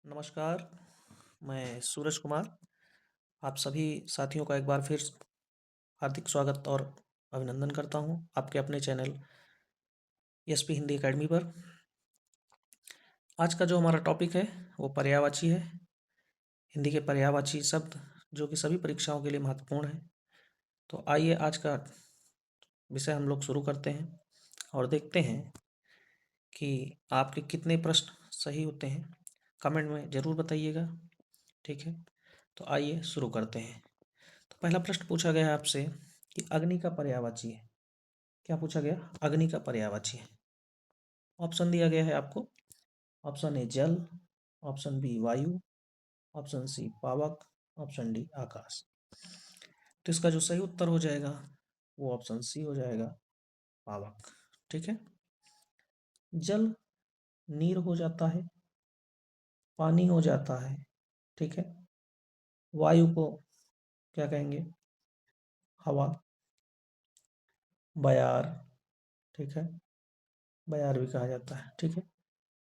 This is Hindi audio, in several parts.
नमस्कार, मैं सूरज कुमार। आप सभी साथियों का एक बार फिर हार्दिक स्वागत और अभिनंदन करता हूं आपके अपने चैनल एसपी हिंदी एकेडमी पर। आज का जो हमारा टॉपिक है वो पर्यायवाची है। हिंदी के पर्यायवाची शब्द जो कि सभी परीक्षाओं के लिए महत्वपूर्ण है। तो आइए आज का विषय हम लोग शुरू करते हैं और देखते हैं कि आपके कितने प्रश्न सही होते हैं। कमेंट में ज़रूर बताइएगा, ठीक है। तो आइए शुरू करते हैं। तो पहला प्रश्न पूछा गया है आपसे कि अग्नि का पर्यायवाची है। क्या पूछा गया? अग्नि का पर्यायवाची है। ऑप्शन दिया गया है आपको। ऑप्शन ए जल, ऑप्शन बी वायु, ऑप्शन सी पावक, ऑप्शन डी आकाश। तो इसका जो सही उत्तर हो जाएगा वो ऑप्शन सी हो जाएगा, पावक। ठीक है। जल नीर हो जाता है, पानी हो जाता है, ठीक है। वायु को क्या कहेंगे? हवा, बयार, ठीक है। बयार भी कहा जाता है, ठीक है।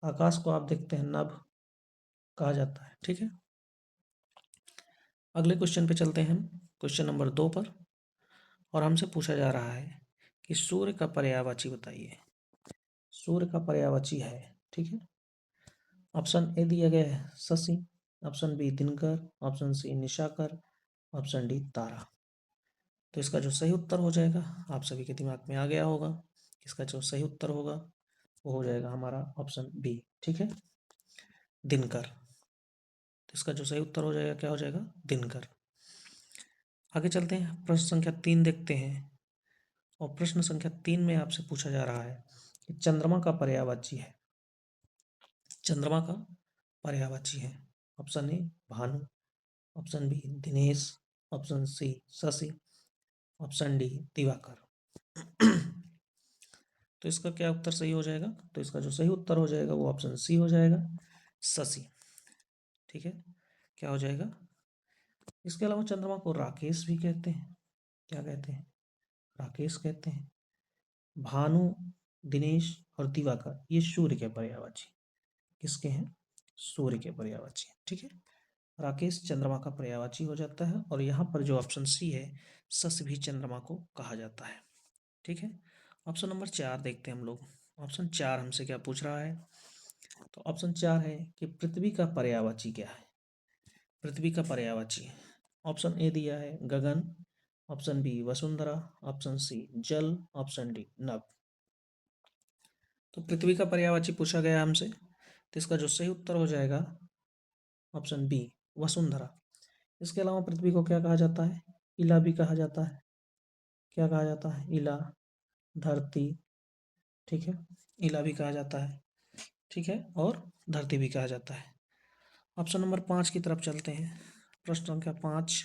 आकाश को आप देखते हैं नभ कहा जाता है, ठीक है। अगले क्वेश्चन पे चलते हैं हम, क्वेश्चन नंबर 2 पर। और हमसे पूछा जा रहा है कि सूर्य का पर्यायवाची बताइए। सूर्य का पर्यायवाची है, ठीक है। ऑप्शन ए दिया गया है शशि, ऑप्शन बी दिनकर, ऑप्शन सी निशाकर, ऑप्शन डी तारा। तो इसका जो सही उत्तर हो जाएगा आप सभी के दिमाग में आ गया होगा। इसका जो सही उत्तर होगा वो हो जाएगा हमारा ऑप्शन बी, ठीक है, दिनकर। तो इसका जो सही उत्तर हो जाएगा क्या हो जाएगा? दिनकर। आगे चलते हैं, प्रश्न संख्या 3 देखते हैं। और प्रश्न संख्या 3 में आपसे पूछा जा रहा है कि चंद्रमा का पर्यायवाची है। चंद्रमा का पर्यायवाची है। ऑप्शन ए भानु, ऑप्शन बी दिनेश, ऑप्शन सी शशि, ऑप्शन डी दिवाकर। तो इसका क्या उत्तर सही हो जाएगा? तो इसका जो सही उत्तर हो जाएगा वो ऑप्शन सी हो जाएगा, शशि। ठीक है, क्या हो जाएगा? इसके अलावा चंद्रमा को राकेश भी कहते हैं। क्या कहते हैं? राकेश कहते हैं। भानु, दिनेश और दिवाकर ये सूर्य के पर्यायवाची। किसके हैं? सूर्य के पर्यायवाची, ठीक है। राकेश चंद्रमा का पर्यायवाची हो जाता है। और यहाँ पर जो ऑप्शन सी है, शश भी चंद्रमा को कहा जाता है, ठीक है। ऑप्शन नंबर 4 देखते हैं हम लोग। ऑप्शन 4 हमसे क्या पूछ रहा है? तो ऑप्शन 4 है कि पृथ्वी का पर्यायवाची क्या है? पृथ्वी का पर्यायवाची ऑप्शन ए दिया है गगन, ऑप्शन बी वसुंधरा, ऑप्शन सी जल, ऑप्शन डी नभ। तो पृथ्वी का पर्यायवाची पूछा गया हमसे, तो इसका जो सही उत्तर हो जाएगा ऑप्शन बी वसुंधरा। इसके अलावा पृथ्वी को क्या कहा जाता है? इला भी कहा जाता है। क्या कहा जाता है? इला, धरती, ठीक है। इला भी कहा जाता है, ठीक है, और धरती भी कहा जाता है। ऑप्शन नंबर 5 की तरफ चलते हैं। प्रश्न संख्या 5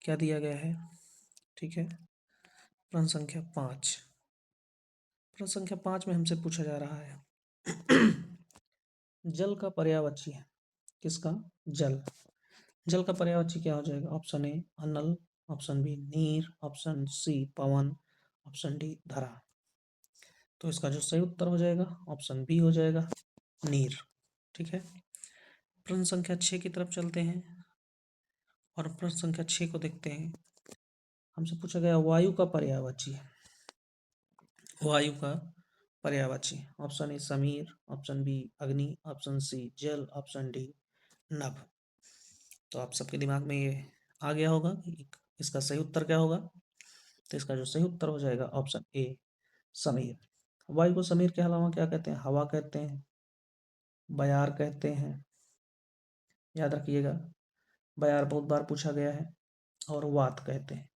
क्या दिया गया है? ठीक है, प्रश्न संख्या 5। प्रश्न संख्या 5 में हमसे पूछा जा रहा है जल का पर्यायवाची है। किसका? जल। जल का पर्यायवाची क्या हो जाएगा? Option A Anal, option B नीर, ऑप्शन सी पवन, ऑप्शन डी धरा। तो इसका जो सही उत्तर हो जाएगा ऑप्शन बी हो जाएगा, नीर, ठीक है। प्रश्न संख्या 6 की तरफ चलते हैं और प्रश्न संख्या 6 को देखते हैं। हमसे पूछा गया वायु का पर्यायवाची है। वायु का पर्यायवाची ऑप्शन ए समीर, ऑप्शन बी अग्नि, ऑप्शन सी जल, ऑप्शन डी नभ। तो आप सबके दिमाग में ये आ गया होगा कि इसका सही उत्तर क्या होगा। तो इसका जो सही उत्तर हो जाएगा ऑप्शन ए समीर। वायु को समीर के अलावा क्या कहते हैं? हवा कहते हैं, बयार कहते हैं। याद रखिएगा, बयार बहुत बार पूछा गया है। और वात कहते हैं।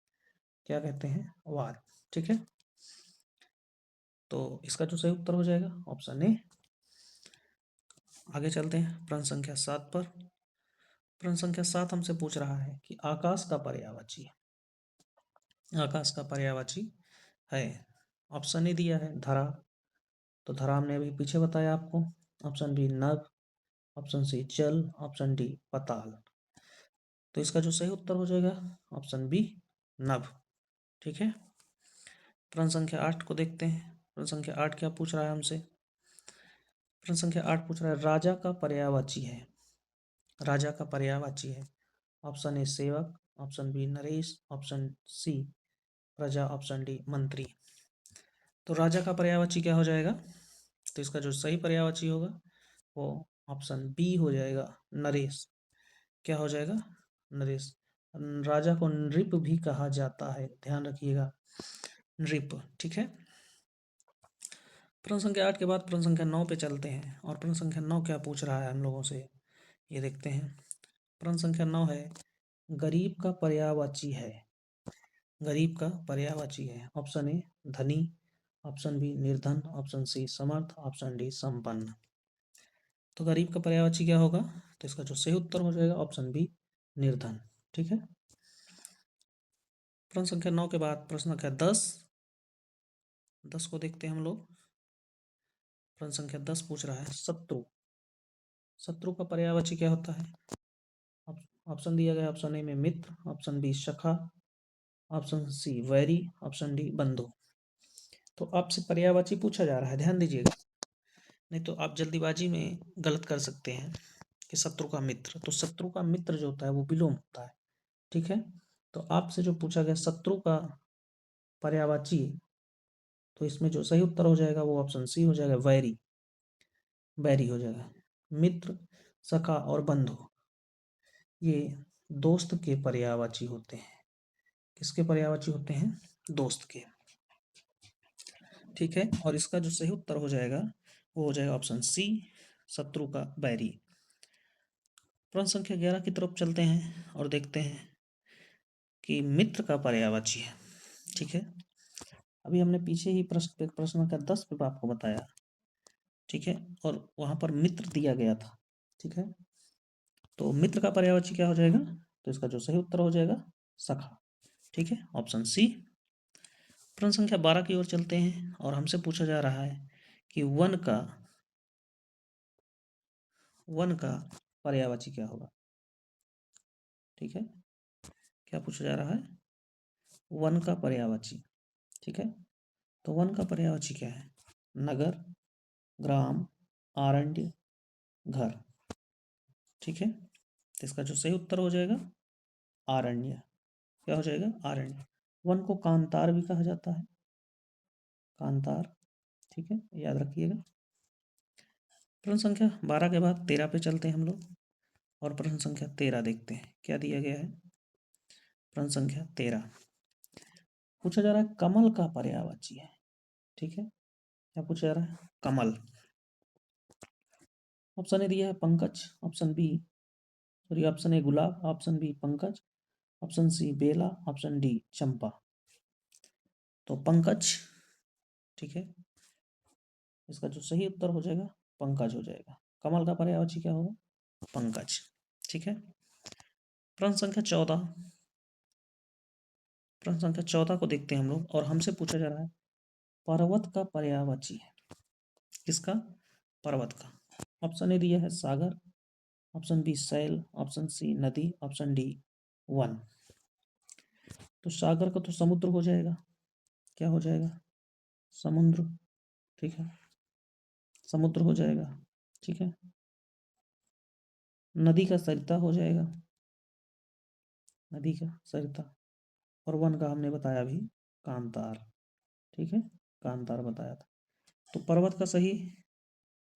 क्या कहते हैं? वात, ठीक है। तो इसका जो सही उत्तर हो जाएगा ऑप्शन ए। आगे चलते हैं प्रश्न संख्या 7 पर। प्रश्न संख्या 7 हमसे पूछ रहा है कि आकाश का पर्यायवाची। आकाश का पर्यायवाची है। ऑप्शन ए दिया है धरा, तो धरा हमने अभी पीछे बताया आपको। ऑप्शन बी नभ, ऑप्शन सी जल, ऑप्शन डी पताल। तो इसका जो सही उत्तर हो जाएगा ऑप्शन बी नभ, ठीक है। प्रश्न संख्या 8 को देखते हैं। प्रश्न संख्या 8 क्या पूछ रहा है हमसे? प्रश्न संख्या 8 पूछ रहा है राजा का पर्यायवाची है। राजा का पर्यायवाची है। ऑप्शन ए सेवक, ऑप्शन बी नरेश, ऑप्शन सी प्रजा, ऑप्शन डी मंत्री। तो राजा का पर्यायवाची क्या हो जाएगा? तो इसका जो सही पर्यायवाची होगा वो ऑप्शन बी हो जाएगा, नरेश। क्या हो जाएगा? नरेश। राजा को नृप भी कहा जाता है, ध्यान रखिएगा, नृप। ठीक है। प्रश्न संख्या 8 के बाद प्रश्न संख्या 9 पे चलते हैं, और प्रश्न संख्या 9 क्या पूछ रहा है हम लोगों से, ये देखते हैं। प्रश्न संख्या 9 है, गरीब का पर्यायवाची है। गरीब का पर्यायवाची है। ऑप्शन ए धनी, ऑप्शन बी निर्धन, ऑप्शन सी समर्थ, ऑप्शन डी संपन्न। तो गरीब का पर्यायवाची क्या होगा? तो इसका जो सही उत्तर हो जाएगा ऑप्शन बी निर्धन। ठीक है। प्रश्न संख्या 9 के बाद प्रश्न संख्या 10 को देखते हैं हम लोग। प्रश्न संख्या 10 पूछ रहा है, शत्रु। शत्रु का पर्यायवाची क्या होता है? ऑप्शन दिया गया, ऑप्शन ए में मित्र, ऑप्शन बी सखा, ऑप्शन सी वैरी, ऑप्शन डी बंधु। तो आपसे पर्यायवाची पूछा जा रहा है, ध्यान दीजिएगा, नहीं तो आप जल्दीबाजी में गलत कर सकते हैं कि शत्रु का मित्र। तो शत्रु का मित्र जो होता है वो विलोम होता है। ठीक है। तो आपसे जो पूछा गया शत्रु का पर्यायवाची, तो इसमें जो सही उत्तर हो जाएगा वो ऑप्शन सी हो जाएगा, वैरी। वैरी हो जाएगा। मित्र, सखा और बंधु ये दोस्त के पर्यायवाची होते हैं। किसके पर्यायवाची होते हैं? दोस्त के। ठीक है। और इसका जो सही उत्तर हो जाएगा वो हो जाएगा ऑप्शन सी, शत्रु का बैरी। प्रश्न संख्या 11 की तरफ चलते हैं और देखते हैं कि मित्र का पर्यायवाची है। ठीक है। अभी हमने पीछे ही प्रश्न संख्या 10 पे आपको बताया। ठीक है। और वहां पर मित्र दिया गया था। ठीक है। तो मित्र का पर्यायवाची क्या हो जाएगा? तो इसका जो सही उत्तर हो जाएगा सखा। ठीक है, ऑप्शन सी। प्रश्न संख्या 12 की ओर चलते हैं और हमसे पूछा जा रहा है कि वन का पर्यायवाची क्या होगा। ठीक है। क्या पूछा जा रहा है? वन का पर्यायवाची। ठीक है। तो वन का पर्यायवाची क्या है? नगर, ग्राम, आरण्य, घर। ठीक है। तो इसका जो सही उत्तर हो जाएगा आरण्य। क्या हो जाएगा? आरण्य। वन को कांतार भी कहा जाता है, कांतार। ठीक है, याद रखिएगा। प्रश्न संख्या 12 के बाद 13 पे चलते हैं हम लोग, और प्रश्न संख्या 13 देखते हैं क्या दिया गया है। प्रश्न संख्या 13 पूछा जा रहा है, कमल का पर्यायवाची है। ठीक है। क्या पूछा जा रहा है? कमल। ऑप्शन ए दिया है पंकज, option B sorry option A गुलाब, ऑप्शन बी पंकज, ऑप्शन सी बेला, ऑप्शन डी चंपा। तो पंकज। ठीक है। इसका जो सही उत्तर हो जाएगा पंकज हो जाएगा। कमल का पर्यायवाची क्या होगा? पंकज। ठीक है। प्रश्न संख्या 14, प्रश्न संख्या 14 को देखते हैं हम लोग, और हमसे पूछा जा रहा है पर्वत का पर्यायवाची है। किसका? पर्वत का। ऑप्शन ए दिया है सागर, ऑप्शन बी सैल, ऑप्शन सी नदी, ऑप्शन डी वन। तो सागर का तो समुद्र हो जाएगा। क्या हो जाएगा? समुद्र। ठीक है, समुद्र हो जाएगा। ठीक है। नदी का सरिता हो जाएगा, नदी का सरिता। और वन का हमने बताया अभी कांतार। ठीक है, कांतार बताया था। तो पर्वत का सही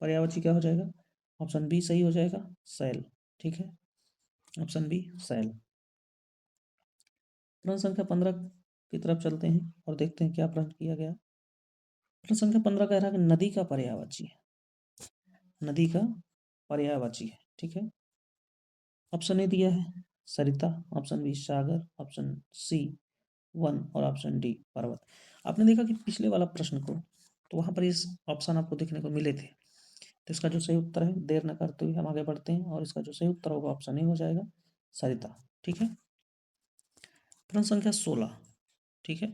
पर्यायवाची क्या हो जाएगा? ऑप्शन बी सही हो जाएगा, सैल। ठीक है, ऑप्शन बी सैल। प्रश्न संख्या 15 की तरफ चलते हैं और देखते हैं क्या प्रश्न किया गया। प्रश्न संख्या 15 कह रहा है कि नदी का पर्यायवाची है। नदी का पर्यायवाची है। ठीक है। ऑप्शन ए दिया है सरिता, ऑप्शन बी सागर, ऑप्शन सी वन, और ऑप्शन डी पर्वत। आपने देखा कि पिछले वाला प्रश्न को, तो वहां पर इस ऑप्शन आपको देखने को मिले थे। तो इसका जो सही उत्तर है, देर न करते हुए हम आगे बढ़ते हैं, और इसका जो सही उत्तर होगा ऑप्शन ए हो जाएगा, सरिता। ठीक है। प्रश्न संख्या 16। ठीक है।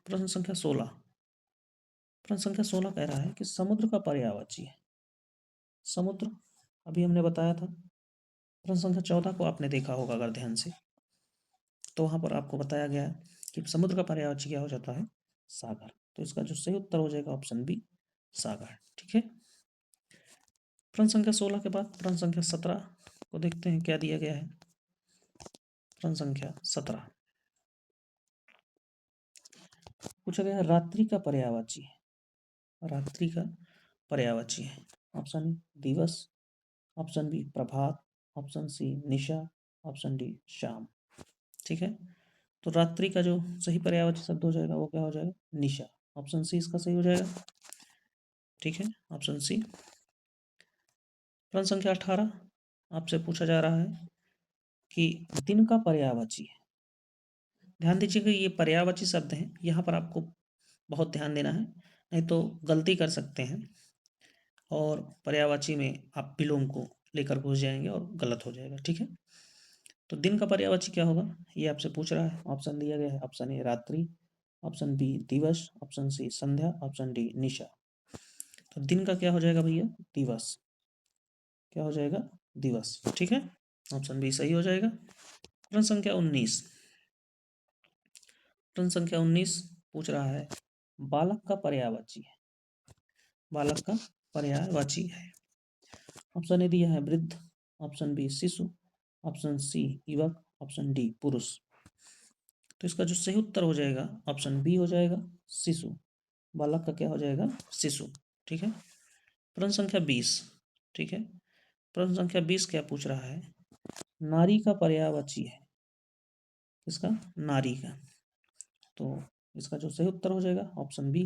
प्रश्न संख्या 16, प्रश्न संख्या 16 कह रहा है कि समुद्र का पर्यायवाची है। समुद्र अभी हमने बताया था। प्रश्न संख्या 14 को आपने देखा होगा अगर ध्यान से, तो वहां पर आपको बताया गया कि समुद्र का पर्यायवाची क्या हो जाता है? सागर। तो इसका जो सही उत्तर हो जाएगा ऑप्शन बी, सागर। ठीक है। प्रश्न संख्या 16 के बाद प्रश्न संख्या 17 को देखते हैं क्या दिया गया है। प्रश्न संख्या 17 पूछा गया है रात्रि का पर्यायवाची है। रात्रि का पर्यायवाची है। ऑप्शन ए दिवस, ऑप्शन बी प्रभात, ऑप्शन सी निशा, ऑप्शन डी शाम। ठीक है, तो रात्रि का जो सही पर्यायवाची शब्द हो जाएगा वो क्या हो जाएगा? निशा। ऑप्शन सी इसका सही हो जाएगा। ठीक है, ऑप्शन सी। प्रश्न संख्या 18 आपसे पूछा जा रहा है कि दिन का पर्यायवाची है। ध्यान दीजिएगा ये पर्यायवाची शब्द हैं, यहाँ पर आपको बहुत ध्यान देना है, नहीं तो गलती कर सकते हैं और पर्यायवाची में आप विलोम को लेकर घुस जाएंगे और गलत हो जाएगा। ठीक है, तो दिन का पर्यायवाची क्या होगा ये आपसे पूछ रहा है। ऑप्शन दिया गया है, ऑप्शन ए रात्रि, ऑप्शन बी दिवस, ऑप्शन सी संध्या, ऑप्शन डी निशा। तो दिन का क्या हो जाएगा भैया? दिवस। क्या हो जाएगा? दिवस। ठीक है, ऑप्शन बी सही हो जाएगा। प्रश्न संख्या 19 प्रश्न संख्या 19 पूछ रहा है बालक का पर्यायवाची है। बालक का पर्यायवाची है। ऑप्शन ए दिया है वृद्ध, ऑप्शन बी शिशु, ऑप्शन सी युवक, ऑप्शन डी पुरुष। तो इसका जो सही उत्तर हो जाएगा ऑप्शन बी हो जाएगा, शिशु। बालक का क्या हो जाएगा? शिशु। ठीक है, प्रश्न संख्या 20। ठीक है, प्रश्न संख्या 20 क्या पूछ रहा है? नारी का पर्यायवाची है। किसका? नारी का। तो इसका जो सही उत्तर हो जाएगा ऑप्शन बी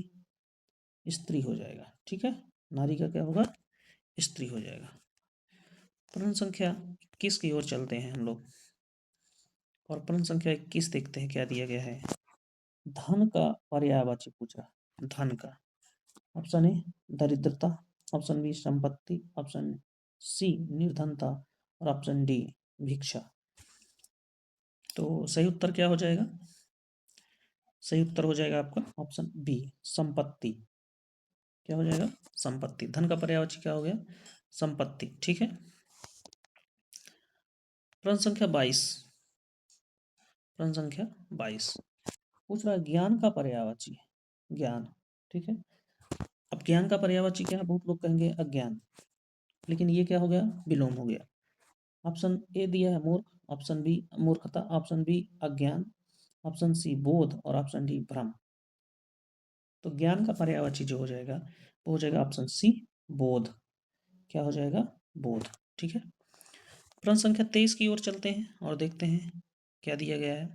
स्त्री हो जाएगा। ठीक है, नारी का क्या होगा? स्त्री हो जाएगा। प्रश्न संख्या 21 की ओर चलते हैं हम लोग और प्रश्न संख्या 21 देखते हैं क्या दिया गया है। धन का पर्यायवाची पूछ रहा। धन का ऑप्शन ए दरिद्रता, ऑप्शन बी संपत्ति, ऑप्शन सी निर्धनता और ऑप्शन डी भिक्षा। तो सही उत्तर क्या हो जाएगा? सही उत्तर हो जाएगा आपका ऑप्शन बी संपत्ति। क्या हो जाएगा? संपत्ति। धन का पर्यायवाची क्या हो गया? संपत्ति। ठीक है, प्रश्न संख्या 22। प्रश्न संख्या 22 पूछ रहा है ज्ञान का पर्यायवाची है। ज्ञान। ठीक है, अब ज्ञान का पर्यायवाची क्या है? बहुत लोग कहेंगे अज्ञान, लेकिन ये क्या हो गया? विलोम हो गया। ऑप्शन ए दिया है मूर्ख, ऑप्शन बी मूर्खता, ऑप्शन बी अज्ञान, ऑप्शन सी बोध और ऑप्शन डी भ्रम। तो ज्ञान का पर्यायवाची जो हो जाएगा वो हो जाएगा ऑप्शन सी बोध। क्या हो जाएगा? बोध। ठीक है, प्रश्न संख्या 23 की ओर चलते हैं और देखते हैं क्या दिया गया है।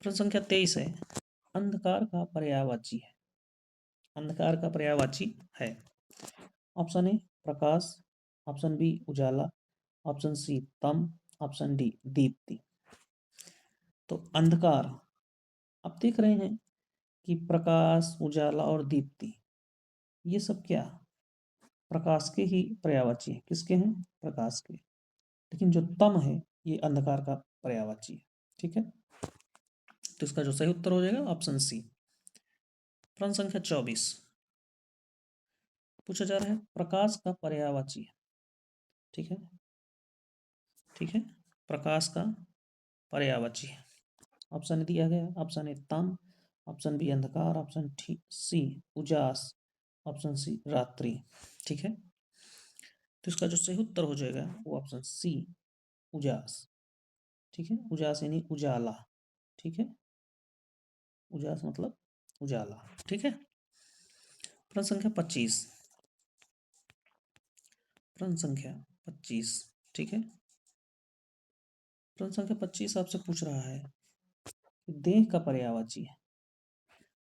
प्रश्न संख्या 23 है अंधकार का पर्यायवाची है। अंधकार का पर्यायवाची है। ऑप्शन ए प्रकाश, ऑप्शन बी उजाला, ऑप्शन सी तम, ऑप्शन डी दीप्ति। तो अंधकार आप देख रहे हैं कि प्रकाश, उजाला और दीप्ति ये सब क्या प्रकाश के ही पर्यायवाची है। किसके हैं? प्रकाश के। लेकिन जो तम है ये अंधकार का पर्यायवाची है। ठीक है, तो इसका जो सही उत्तर हो जाएगा ऑप्शन सी। प्रश्न संख्या 24 पूछा जा रहा है प्रकाश का पर्यायवाची है। ठीक है, ठीक है, प्रकाश का पर्यायवाची है। ऑप्शन दिया गया, ऑप्शन ए तम, ऑप्शन बी अंधकार, ऑप्शन सी उजास, ऑप्शन सी रात्रि। ठीक है, तो इसका जो सही उत्तर हो जाएगा वो ऑप्शन सी उजास। ठीक है, उजास यानी उजाला। ठीक है, उजास मतलब उजाला। ठीक है, प्रश्न संख्या 25। प्रश्न संख्या 25। ठीक है, प्रश्न संख्या 25 आपसे पूछ रहा है कि देह का पर्यायवाची है।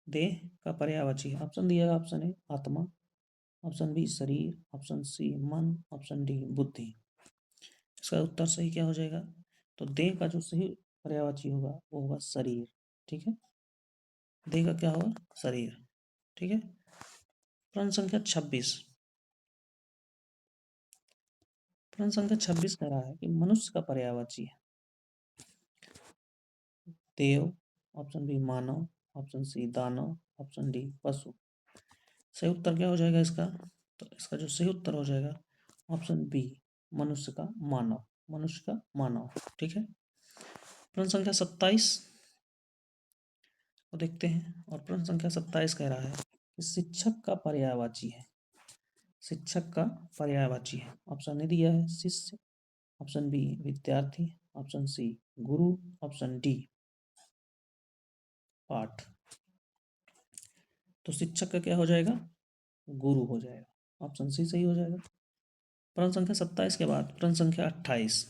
देह का पर्यायवाची है। ऑप्शन दिया है, ऑप्शन ए आत्मा, ऑप्शन बी शरीर, ऑप्शन सी मन, ऑप्शन डी बुद्धि। इसका उत्तर सही क्या हो जाएगा? तो देह का जो सही पर्यायवाची होगा वो होगा शरीर। ठीक है, देह का क्या होगा? शरीर। ठीक है, प्रश्न संख्या 26। प्रश्न संख्या 26 कह रहा है कि मनुष्य का पर्यायवाची है देव, ऑप्शन बी मानव, ऑप्शन सी दानव, ऑप्शन डी पशु। सही उत्तर क्या हो जाएगा इसका? तो इसका जो सही उत्तर हो जाएगा ऑप्शन बी मनुष्य का मानव। मनुष्य का मानव। ठीक है, प्रश्न संख्या 27 को देखते हैं और प्रश्न संख्या 27 कह रहा है कि शिक्षक का पर्यायवाची है। शिक्षक का पर्यायवाची है। ऑप्शन ए दिया है शिष्य, ऑप्शन बी विद्यार्थी, ऑप्शन सी गुरु, ऑप्शन डी पाठ। तो शिक्षक का क्या हो जाएगा? गुरु हो जाएगा। ऑप्शन सी सही हो जाएगा। प्रश्न संख्या 27 के बाद प्रश्न संख्या 28।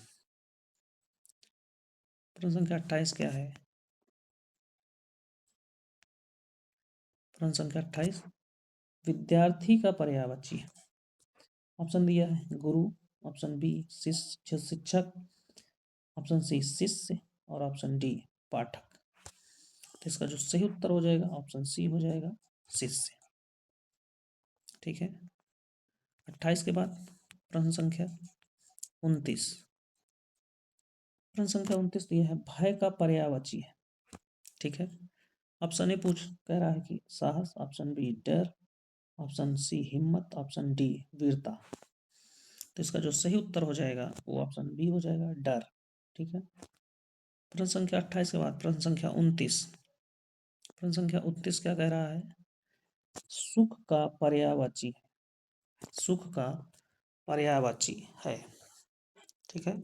प्रश्न संख्या 28 क्या है? प्रश्न संख्या 28 विद्यार्थी का पर्यायवाची। ऑप्शन दिया है गुरु, ऑप्शन बी शिक्षक, ऑप्शन सी शिष्य और ऑप्शन डी पाठक। तो इसका जो सही उत्तर हो जाएगा ऑप्शन सी हो जाएगा, शिष्य। ठीक है। 28 के बाद प्रश्न संख्या 29। प्रश्न संख्या 29 दिया है भय का पर्यायवाची है। ठीक है। ऑप्शन ए कह रहा है कि साहस, ऑप्शन बी डर, ऑप्शन सी हिम्मत, ऑप्शन डी वीरता। तो इसका जो सही उत्तर हो जाएगा वो ऑप्शन बी हो जाएगा, डर। ठीक है। प्रश्न संख्या 28 के बाद प्रश्न संख्या 29। प्रश्न संख्या 29 क्या कह रहा है? सुख का पर्यायवाची है। सुख का पर्यायवाची है। ठीक है।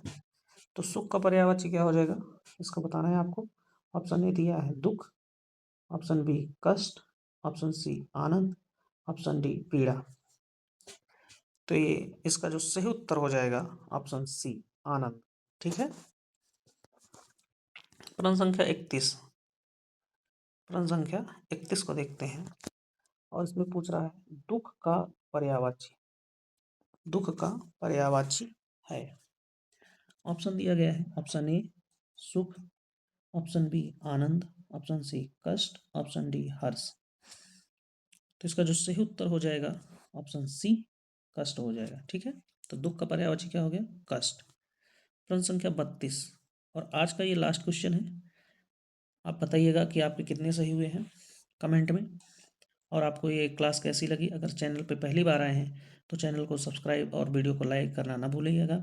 तो सुख का पर्यायवाची क्या हो जाएगा इसको बताना है आपको। ऑप्शन ए दिया है दुख, ऑप्शन बी कष्ट, ऑप्शन सी आनंद, ऑप्शन डी पीड़ा। तो ये इसका जो सही उत्तर हो जाएगा ऑप्शन सी आनंद। ठीक है। प्रश्न संख्या 31। प्रश्न संख्या 31 को देखते हैं और इसमें पूछ रहा है दुख का पर्यायवाची। दुख का पर्यायवाची है। ऑप्शन दिया गया है ऑप्शन ए सुख, ऑप्शन बी आनंद, ऑप्शन सी कष्ट, ऑप्शन डी हर्ष। तो इसका जो सही उत्तर हो जाएगा ऑप्शन सी कष्ट हो जाएगा। ठीक है। तो दुख का पर्यायवाची क्या हो गया? कष्ट। प्रश्न संख्या 32 और आज का ये लास्ट क्वेश्चन है। आप बताइएगा कि आपके कितने सही हुए हैं कमेंट में, और आपको ये क्लास कैसी लगी। अगर चैनल पे पहली बार आए हैं तो चैनल को सब्सक्राइब और वीडियो को लाइक करना ना भूलिएगा।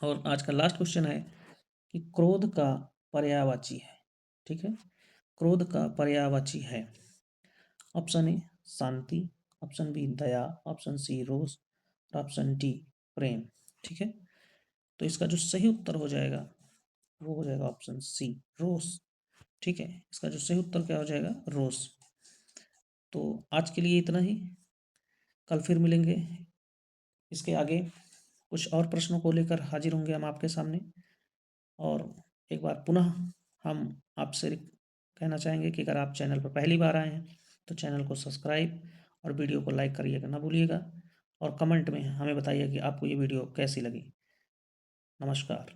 और आज का लास्ट क्वेश्चन है कि क्रोध का पर्यायवाची है। ठीक है। क्रोध का पर्यायवाची है। ऑप्शन ए शांति, ऑप्शन बी दया, ऑप्शन सी रोष और ऑप्शन डी प्रेम। ठीक है। तो इसका जो सही उत्तर हो जाएगा वो हो जाएगा ऑप्शन सी रोष। ठीक है। इसका जो सही उत्तर क्या हो जाएगा? रोष। तो आज के लिए इतना ही। कल फिर मिलेंगे। इसके आगे कुछ और प्रश्नों को लेकर हाजिर होंगे हम आपके सामने। और एक बार पुनः हम आपसे कहना चाहेंगे कि अगर आप चैनल पर पहली बार आए हैं तो चैनल को सब्सक्राइब और वीडियो को लाइक करिएगा ना भूलिएगा। और कमेंट में हमें बताइए कि आपको ये वीडियो कैसी लगी। नमस्कार।